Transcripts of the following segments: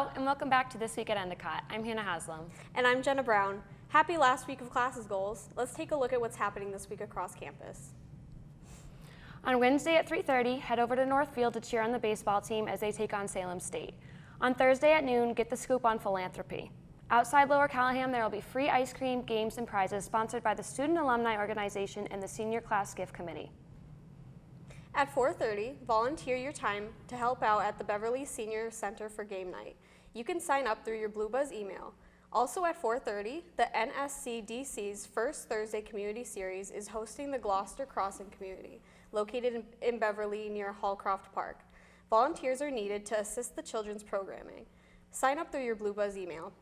Hello, and welcome back to This Week at Endicott. I'm Hannah Haslam. And I'm Jenna Brown. Happy last week of classes goals. Let's take a look at what's happening this week across campus. On Wednesday at 3:30, head over to Northfield to cheer on the baseball team as they take on Salem State. On Thursday at noon, get the scoop on philanthropy. Outside Lower Callahan, there will be free ice cream, games, and prizes sponsored by the Student Alumni Organization and the Senior Class Gift Committee. At 4:30, volunteer your time to help out at the Beverly Senior Center for game night. You can sign up through your Blue Buzz email. Also at 4:30, the NSCDC's First Thursday Community Series is hosting the Gloucester Crossing Community, located in Beverly near Hallcroft Park. Volunteers are needed to assist the children's programming. Sign up through your Blue Buzz email.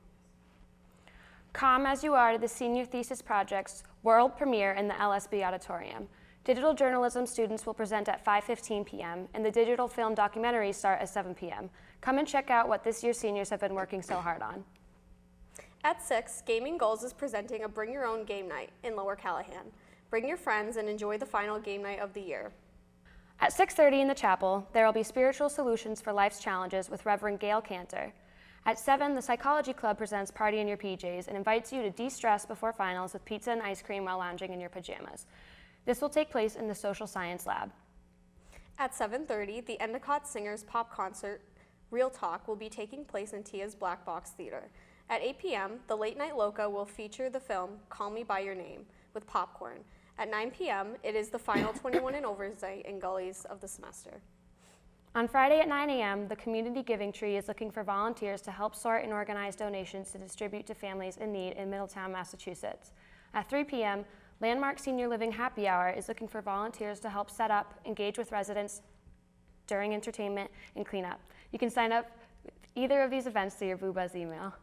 Come as you are to the Senior Thesis Project's world premiere in the LSB Auditorium. Digital journalism students will present at 5:15 p.m. and the digital film documentaries start at 7 p.m. Come and check out what this year's seniors have been working so hard on. At 6, Gaming Goals is presenting a Bring Your Own Game Night in Lower Callahan. Bring your friends and enjoy the final game night of the year. At 6:30 in the chapel, there will be Spiritual Solutions for Life's Challenges with Reverend Gail Cantor. At 7, the Psychology Club presents Party in Your PJs and invites you to de-stress before finals with pizza and ice cream while lounging in your pajamas. This will take place in the Social Science Lab. At 7:30, the Endicott Singers pop concert, Real Talk, will be taking place in Tia's Black Box Theater. At 8 p.m., the Late Night Loca will feature the film Call Me By Your Name with popcorn. At 9 p.m., it is the final 21 and over night in Gullies of the semester. On Friday at 9 a.m., the Community Giving Tree is looking for volunteers to help sort and organize donations to distribute to families in need in Middletown, Massachusetts. At 3 p.m., Landmark Senior Living Happy Hour is looking for volunteers to help set up, engage with residents during entertainment, and clean up. You can sign up with either of these events through your Blue Buzz email.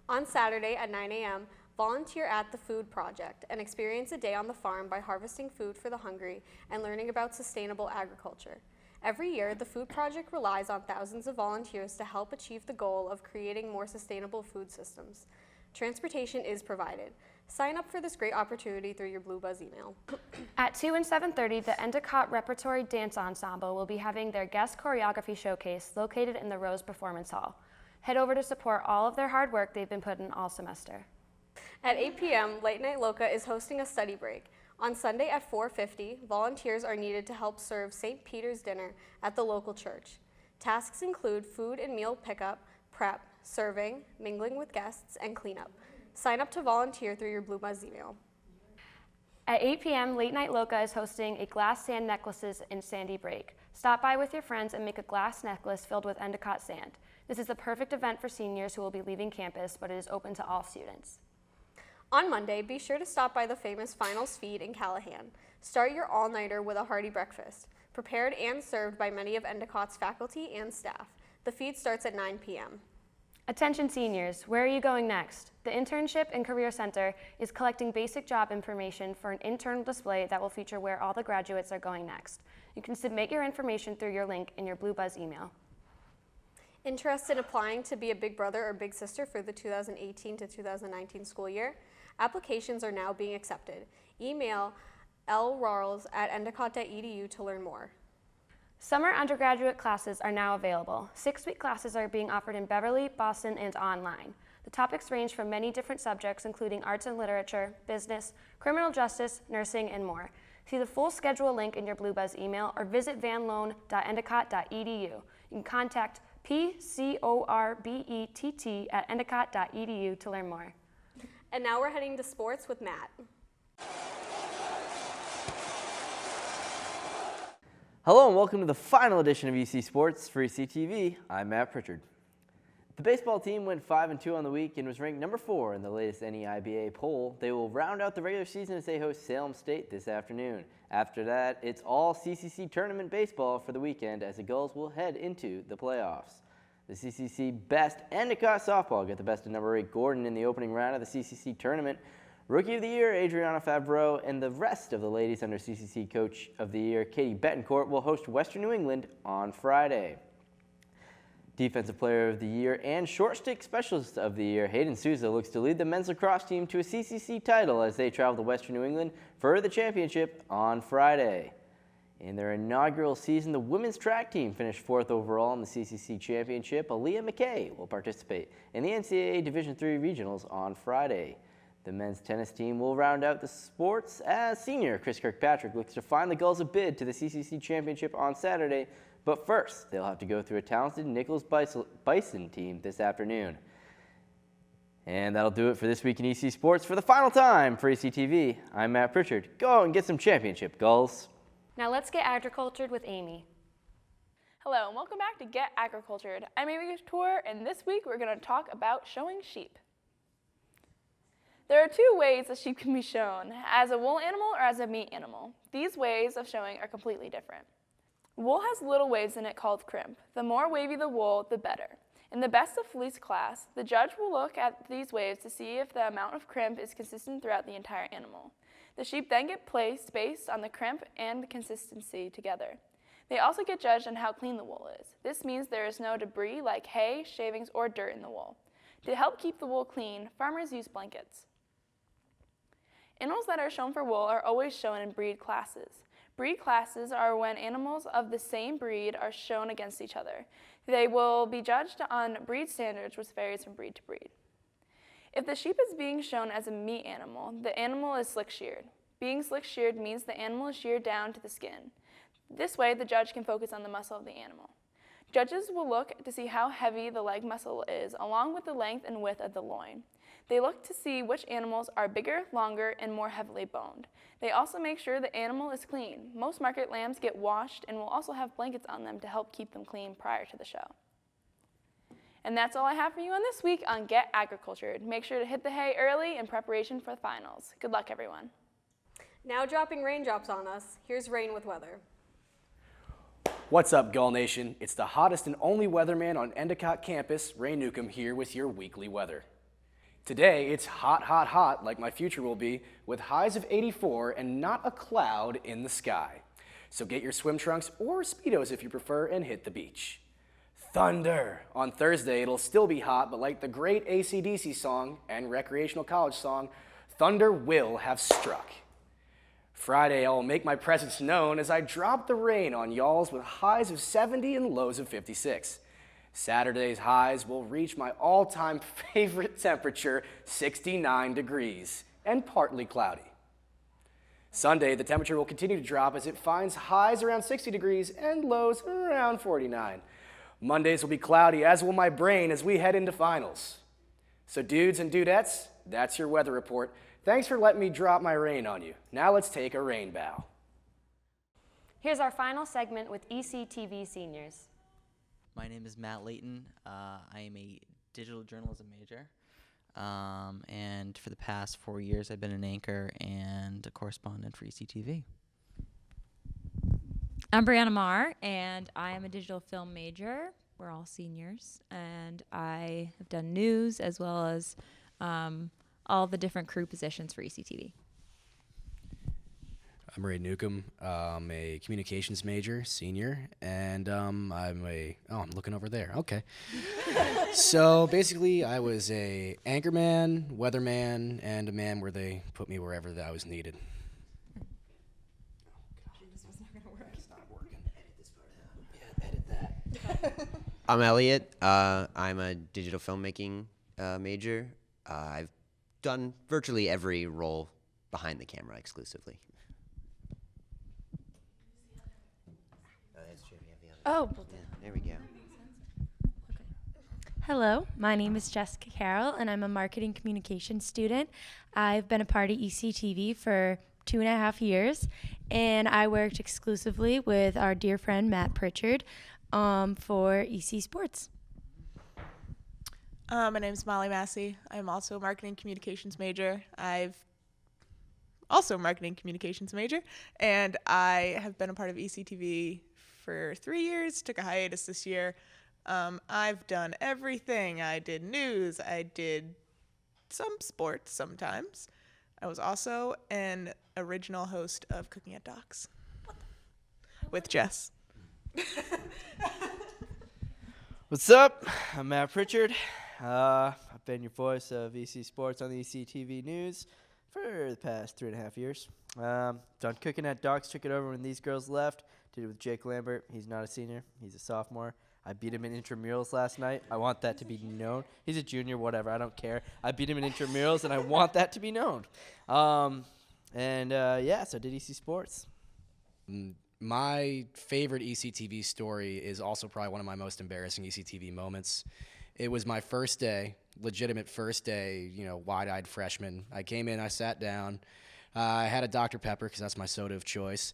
On Saturday at 9 a.m., volunteer at the Food Project and experience a day on the farm by harvesting food for the hungry and learning about sustainable agriculture. Every year, the Food Project relies on thousands of volunteers to help achieve the goal of creating more sustainable food systems. Transportation is provided. Sign up for this great opportunity through your Blue Buzz email. At 2 and 7:30, the Endicott Repertory Dance Ensemble will be having their guest choreography showcase located in the Rose Performance Hall. Head over to support all of their hard work they've been putting all semester. At 8 p.m., Late Night Loca is hosting a study break. On Sunday at 4:50, volunteers are needed to help serve St. Peter's dinner at the local church. Tasks include food and meal pickup, prep, serving, mingling with guests, and cleanup. Sign up to volunteer through your Blue Buzz email. At 8 p.m., Late Night Loca is hosting a glass sand necklaces and sandy break. Stop by with your friends and make a glass necklace filled with Endicott sand. This is the perfect event for seniors who will be leaving campus, but it is open to all students. On Monday, be sure to stop by the famous Finals Feed in Callahan. Start your all-nighter with a hearty breakfast, prepared and served by many of Endicott's faculty and staff. The feed starts at 9 p.m. Attention seniors, where are you going next? The Internship and Career Center is collecting basic job information for an internal display that will feature where all the graduates are going next. You can submit your information through your link in your Blue Buzz email. Interested in applying to be a big brother or big sister for the 2018 to 2019 school year? Applications are now being accepted. Email lrarles@endicott.edu to learn more. Summer undergraduate classes are now available. 6-week classes are being offered in Beverly, Boston, and online. The topics range from many different subjects, including arts and literature, business, criminal justice, nursing, and more. See the full schedule link in your Blue Buzz email or visit vanloan.endicott.edu. You can contact PCORBETT@endicott.edu to learn more. And now we're heading to sports with Matt. Hello and welcome to the final edition of UC Sports for ECTV. I'm Matt Pritchard. The baseball team went 5-2 on the week and was ranked number 4 in the latest NEIBA poll. They will round out the regular season as they host Salem State this afternoon. After that, it's all CCC tournament baseball for the weekend as the Gulls will head into the playoffs. The CCC best Endicott softball get the best of number 8 Gordon in the opening round of the CCC tournament. Rookie of the Year, Adriana Favreau, and the rest of the ladies under CCC Coach of the Year, Katie Betancourt, will host Western New England on Friday. Defensive Player of the Year and Short Stick Specialist of the Year, Hayden Souza looks to lead the men's lacrosse team to a CCC title as they travel to Western New England for the championship on Friday. In their inaugural season, the women's track team finished 4th overall in the CCC Championship. Aaliyah McKay will participate in the NCAA Division III Regionals on Friday. The men's tennis team will round out the sports as senior Chris Kirkpatrick looks to find the Gulls a bid to the CCC Championship on Saturday. But first, they'll have to go through a talented Nichols Bison team this afternoon. And that'll do it for this week in EC Sports. For the final time for ECTV, I'm Matt Pritchard. Go out and get some championship, Gulls. Now let's get agricultured with Amy. Hello and welcome back to Get Agricultured. I'm Amy Couture, and this week we're going to talk about showing sheep. There are two ways a sheep can be shown, as a wool animal or as a meat animal. These ways of showing are completely different. Wool has little waves in it called crimp. The more wavy the wool, the better. In the best of fleece class, the judge will look at these waves to see if the amount of crimp is consistent throughout the entire animal. The sheep then get placed based on the crimp and the consistency together. They also get judged on how clean the wool is. This means there is no debris like hay, shavings, or dirt in the wool. To help keep the wool clean, farmers use blankets. Animals that are shown for wool are always shown in breed classes. Breed classes are when animals of the same breed are shown against each other. They will be judged on breed standards, which varies from breed to breed. If the sheep is being shown as a meat animal, the animal is slick-sheared. Being slick-sheared means the animal is sheared down to the skin. This way, the judge can focus on the muscle of the animal. Judges will look to see how heavy the leg muscle is, along with the length and width of the loin. They look to see which animals are bigger, longer, and more heavily boned. They also make sure the animal is clean. Most market lambs get washed and will also have blankets on them to help keep them clean prior to the show. And that's all I have for you on this week on Get Agricultured. Make sure to hit the hay early in preparation for the finals. Good luck, everyone. Now dropping raindrops on us, here's Rain with weather. What's up, Gull Nation? It's the hottest and only weatherman on Endicott campus, Ray Newcomb, here with your weekly weather. Today, it's hot, hot, hot, like my future will be, with highs of 84 and not a cloud in the sky. So get your swim trunks or Speedos if you prefer and hit the beach. Thunder! On Thursday, it'll still be hot, but like the great AC/DC song and recreational college song, thunder will have struck. Friday, I'll make my presence known as I drop the rain on y'alls with highs of 70 and lows of 56. Saturday's highs will reach my all-time favorite temperature, 69 degrees, and partly cloudy. Sunday, the temperature will continue to drop as it finds highs around 60 degrees and lows around 49. Mondays will be cloudy, as will my brain as we head into finals. So dudes and dudettes, that's your weather report. Thanks for letting me drop my rain on you. Now let's take a rain bow. Here's our final segment with ECTV seniors. My name is Matt Layton. I am a digital journalism major. And for the past 4 years, I've been an anchor and a correspondent for ECTV. I'm Brianna Marr, and I am a digital film major. We're all seniors. And I have done news as well as all the different crew positions for ECTV. I'm Ray Newcomb. I'm a communications major, senior, and I'm looking over there. Okay. So basically, I was a anchorman, weatherman, and a man where they put me wherever that I was needed. I'm Elliot. I'm a digital filmmaking major. I've done virtually every role behind the camera exclusively. Oh, Yeah, there we go. Hello, my name is Jessica Carroll, and I'm a marketing communications student. I've been a part of ECTV for 2.5 years, and I worked exclusively with our dear friend Matt Pritchard for EC Sports. My name's Molly Massey. I'm also a marketing communications major. And I have been a part of ECTV for 3 years, took a hiatus this year. I've done everything. I did news. I did some sports sometimes. I was also an original host of Cooking at Docks with Jess. What's up? I'm Matt Pritchard. I've been your voice of EC Sports on the ECTV News for the past 3.5 years. Done cooking at Doc's. Took it over when these girls left. Did it with Jake Lambert. He's not a senior. He's a sophomore. I beat him in intramurals last night. I want that to be known. He's a junior, whatever. I don't care. I beat him in intramurals, and I want that to be known. So did EC Sports. My favorite ECTV story is also probably one of my most embarrassing ECTV moments. It was my first day, legitimate first day, wide-eyed freshman. I came in, I sat down. I had a Dr. Pepper because that's my soda of choice.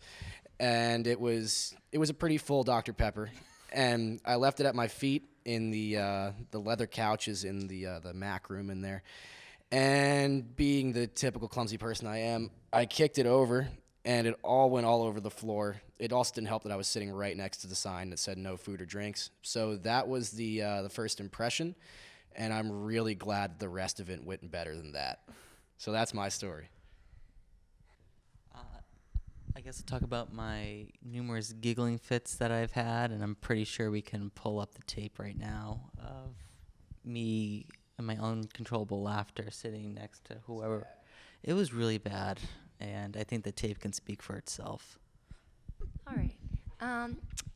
And it was a pretty full Dr. Pepper. And I left it at my feet in the leather couches in the Mac room in there. And being the typical clumsy person I am, I kicked it over, and it all went all over the floor. It also didn't help that I was sitting right next to the sign that said no food or drinks. So that was the first impression, and I'm really glad the rest of it went better than that. So that's my story. I guess I'll talk about my numerous giggling fits that I've had, and I'm pretty sure we can pull up the tape right now of me and my uncontrollable laughter sitting next to whoever. It was really bad, and I think the tape can speak for itself. All right.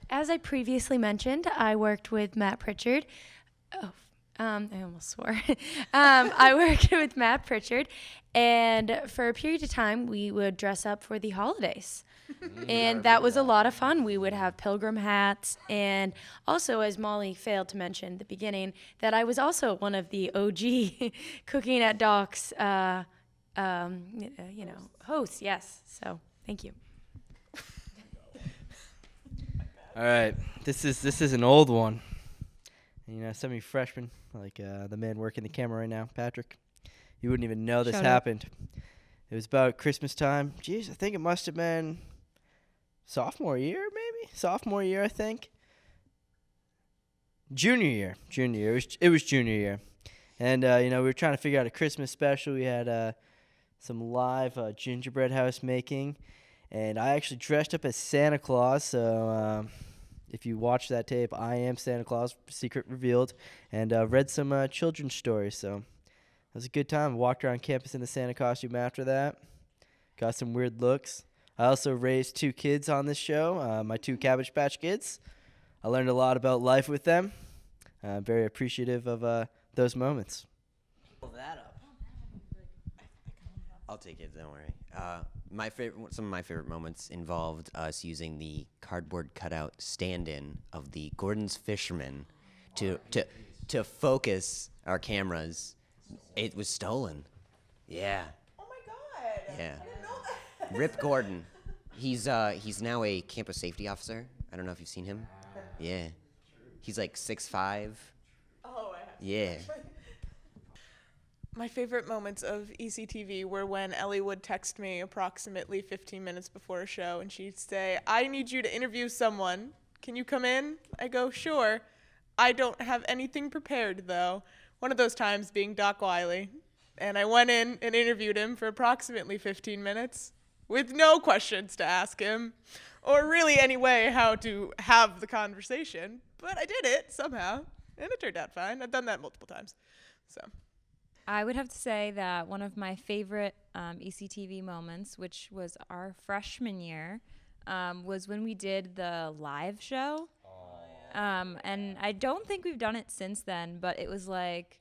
As I previously mentioned, I worked with Matt Pritchard. I almost swore. I worked with Matt Pritchard, and for a period of time, we would dress up for the holidays. And that was a lot of fun. We would have pilgrim hats, and also, as Molly failed to mention at the beginning, that I was also one of the OG Cooking at Doc's, hosts. Yes. So thank you. All right, this is an old one. Some of you freshmen, like the man working the camera right now, Patrick, you wouldn't even know this happened. It was about Christmas time. Jeez, I think it must have been sophomore year, maybe? Sophomore year, I think. Junior year. It was junior year. And, we were trying to figure out a Christmas special. We had some live gingerbread house making. And I actually dressed up as Santa Claus, so if you watch that tape, I am Santa Claus, secret revealed, and read some children's stories, so it was a good time. Walked around campus in the Santa costume after that, got some weird looks. I also raised 2 kids on this show, my 2 Cabbage Patch Kids. I learned a lot about life with them. I'm very appreciative of those moments. Pull that up. I'll take it. Don't worry. Some of my favorite moments involved us using the cardboard cutout stand-in of the Gordon's Fisherman to focus our cameras. It was stolen. Yeah. Oh my God. Yeah. I didn't know that. Rip Gordon. He's now a campus safety officer. I don't know if you've seen him. Yeah. He's like 6'5". Oh, I have. Yeah. My favorite moments of ECTV were when Ellie would text me approximately 15 minutes before a show, and she'd say, "I need you to interview someone. Can you come in?" I go, "Sure." I don't have anything prepared, though. One of those times being Doc Wiley. And I went in and interviewed him for approximately 15 minutes with no questions to ask him, or really any way how to have the conversation. But I did it somehow, and it turned out fine. I've done that multiple times. So. I would have to say that one of my favorite ECTV moments, which was our freshman year, was when we did the live show. And I don't think we've done it since then, but it was like...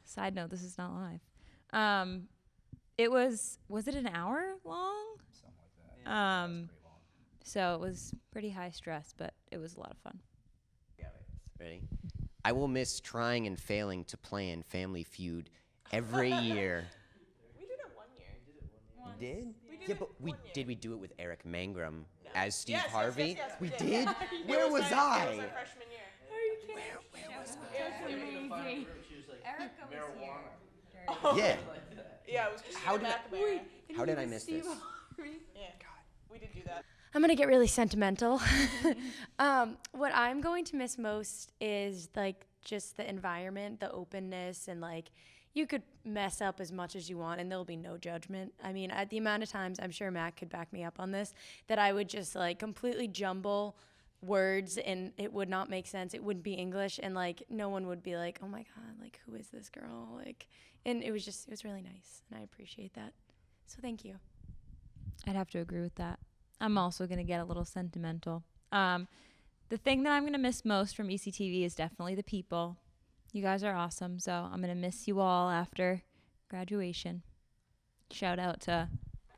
Side note, this is not live. It was it an hour long? Something like that. Yeah, pretty long. So it was pretty high stress, but it was a lot of fun. Ready? I will miss trying and failing to plan Family Feud every year. We did it one year. We did? We did Yeah, it but one year. did we do it with Eric Mangrum as Steve Yes, Harvey? Yes, we did. did? It Where was It was I? our freshman year. Erica was here. Yeah. Yeah, it was just How did McNamara. How did I miss this? Yeah. We did do that. I'm going to get really sentimental. What I'm going to miss most is like just the environment, the openness, and like you could mess up as much as you want and there'll be no judgment. I mean, at the amount of times, I'm sure Matt could back me up on this, that I would just like completely jumble words and it would not make sense. It wouldn't be English, and like no one would be like, oh my God, like who is this girl? Like, and it was really nice, and I appreciate that. So thank you. I'd have to agree with that. I'm also going to get a little sentimental. The thing that I'm going to miss most from ECTV is definitely the people. You guys are awesome, so I'm going to miss you all after graduation. Shout out to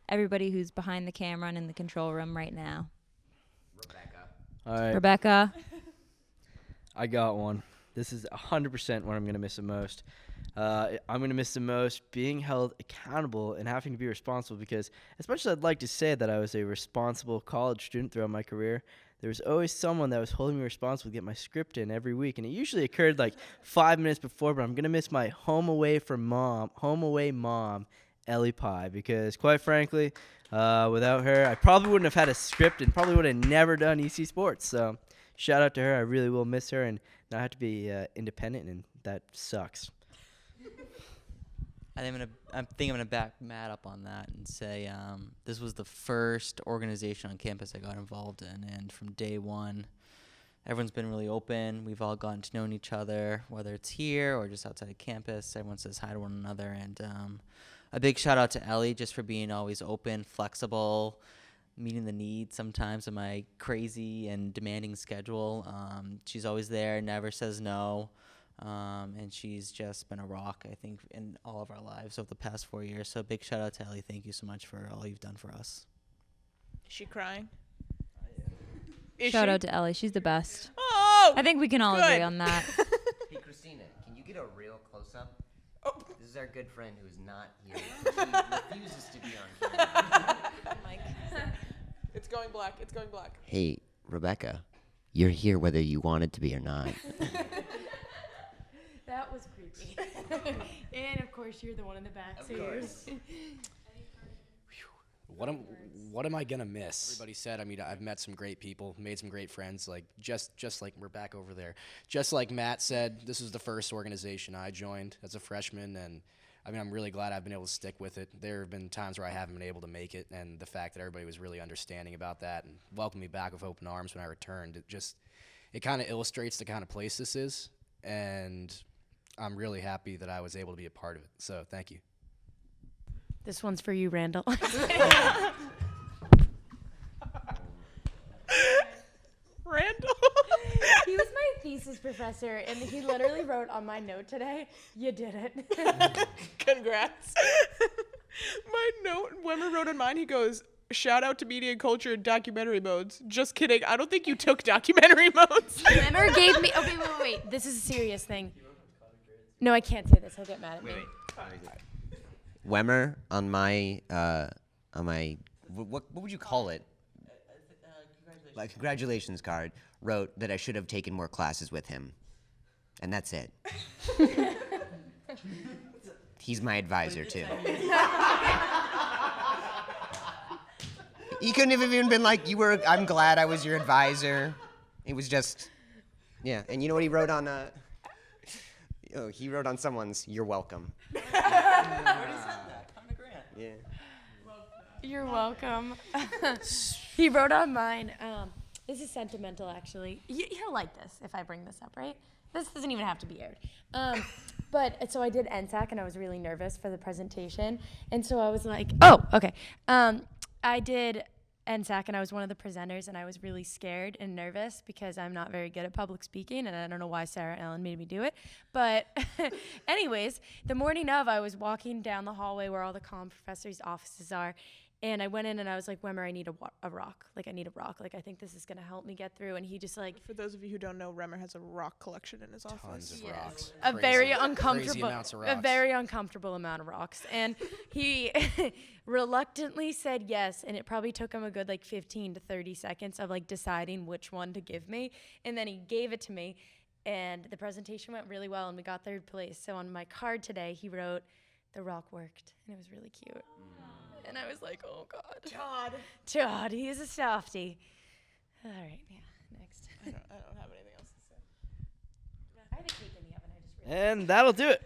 everybody who's behind the camera and in the control room right now. All right. Rebecca. I got one. This is 100% what I'm going to miss the most. I'm going to miss the most being held accountable and having to be responsible, because as much as I'd like to say that I was a responsible college student throughout my career, there was always someone that was holding me responsible to get my script in every week. And it usually occurred like 5 minutes before, but I'm going to miss my home away mom, Ellie Pie, because quite frankly, without her, I probably wouldn't have had a script and probably would have never done EC Sports. So shout out to her. I really will miss her, and now I have to be independent, and that sucks. I think I'm gonna back Matt up on that and say this was the first organization on campus I got involved in, and from day one, everyone's been really open. We've all gotten to know each other, whether it's here or just outside of campus. Everyone says hi to one another, and a big shout out to Ellie just for being always open, flexible, meeting the needs sometimes of my crazy and demanding schedule. She's always there, never says no. And she's just been a rock, I think, in all of our lives over the past 4 years. So big shout out to Ellie. Thank you so much for all you've done for us. Is she crying? Shout out to Ellie. She's the best. Oh, I think we can all agree on that. Hey, Christina, can you get a real close-up? Oh. This is our good friend who is not here. She refuses to be on camera. It's going black. It's going black. Hey, Rebecca, you're here whether you wanted to be or not. That was creepy. And of course, you're the one in the back. Of course. What am I gonna miss? Everybody said. I mean, I've met some great people, made some great friends. Like just like we're back over there. Just like Matt said, this is the first organization I joined as a freshman, and I mean, I'm really glad I've been able to stick with it. There have been times where I haven't been able to make it, and the fact that everybody was really understanding about that and welcomed me back with open arms when I returned, it kind of illustrates the kind of place this is, and I'm really happy that I was able to be a part of it. So thank you. This one's for you, Randall. Randall. He was my thesis professor, and he literally wrote on my note today, "You did it." Congrats. My note, Wemmer wrote on mine, he goes, "Shout out to media and culture and documentary modes." Just kidding. I don't think you took documentary modes. Wemmer gave me. Okay, wait. This is a serious thing. No, I can't say this. He'll get mad at me. Wemmer on my what would you call it? Like congratulations card wrote that I should have taken more classes with him, and that's it. He's my advisor too. He couldn't have even been like, I'm glad I was your advisor. It was just, yeah. And you know what he wrote on? He wrote on someone's, "You're welcome." Yeah. You're welcome. He wrote on mine. This is sentimental, actually. He'll like this if I bring this up, right? This doesn't even have to be aired. But so I did NSAC, and I was really nervous for the presentation. And so I was like, oh, okay. I did NSAC, and I was one of the presenters, and I was really scared and nervous because I'm not very good at public speaking, and I don't know why Sarah Ellen made me do it. But anyways, the morning of, I was walking down the hallway where all the comm professors' offices are, and I went in and I was like, Wemmer, I need a rock. Like, I need a rock. Like, I think this is going to help me get through. And he just like... For those of you who don't know, Remmer has a rock collection in his office. Tons of rocks. A Crazy- very crazy uncomfortable, amounts of a rocks. very uncomfortable amount of rocks. And he reluctantly said yes. And it probably took him a good like 15 to 30 seconds of like deciding which one to give me. And then he gave it to me. And the presentation went really well, and we got third place. So on my card today, he wrote, "The rock worked." And it was really cute. And I was like, oh, God. Todd, he is a softie. All right, yeah, next. I don't have anything else to say. I have a cake in the oven. I just realized. And that'll do it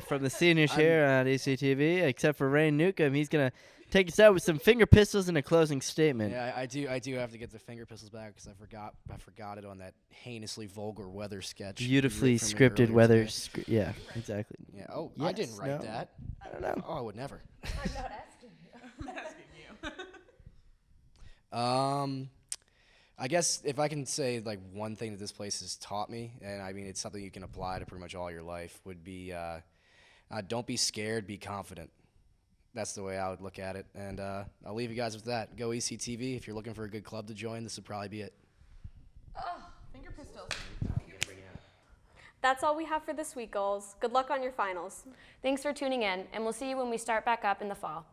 from the seniors here on ECTV, except for Ray Newcomb. He's going to take us out with some finger pistols and a closing statement. Yeah, I do have to get the finger pistols back because I forgot it on that heinously vulgar weather sketch. Beautifully you wrote for me scripted earlier weather. today. Yeah, exactly. Yeah. Oh, I Yes, didn't write no. that. I don't know. Oh, I would never. I'm not asking you. I'm asking you. I guess if I can say like one thing that this place has taught me, and I mean it's something you can apply to pretty much all your life, would be don't be scared, be confident. That's the way I would look at it, and I'll leave you guys with that. Go ECTV. If you're looking for a good club to join, this would probably be it. Finger pistols. That's all we have for this week, goals. Good luck on your finals. Thanks for tuning in, and we'll see you when we start back up in the fall.